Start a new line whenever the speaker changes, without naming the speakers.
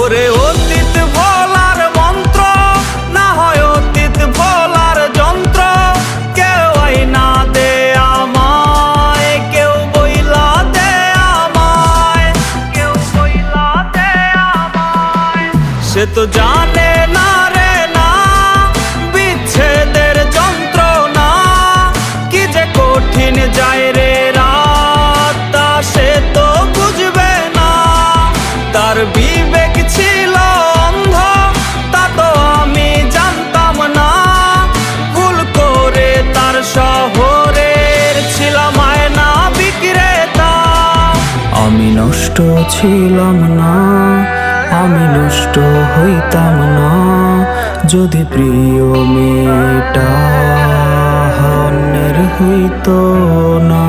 ওরে অতীত ভোলার মন্ত্র, না হয় অতীত ভোলার যন্ত্র। কেউ আইনা দে আমায়, কেউ বইলা দে আমায়, কেউ বইলা দে আমায়। সে তো জানে না রে না বিচ্ছেদের যন্ত্রণা, কি যে কঠিন যায় রে রাত, তা সে তো বুঝবে না। তার বিবেক ছিল অন্ধ, তা তো আমি জানতাম না। ভুল করে তার শহরের ছিলাম আয়না বিক্রেতা।
আমি নষ্ট ছিলাম না, আমি নষ্ট হইতাম না, যদি প্রিয় মেয়েটা অন্যের হইতো না।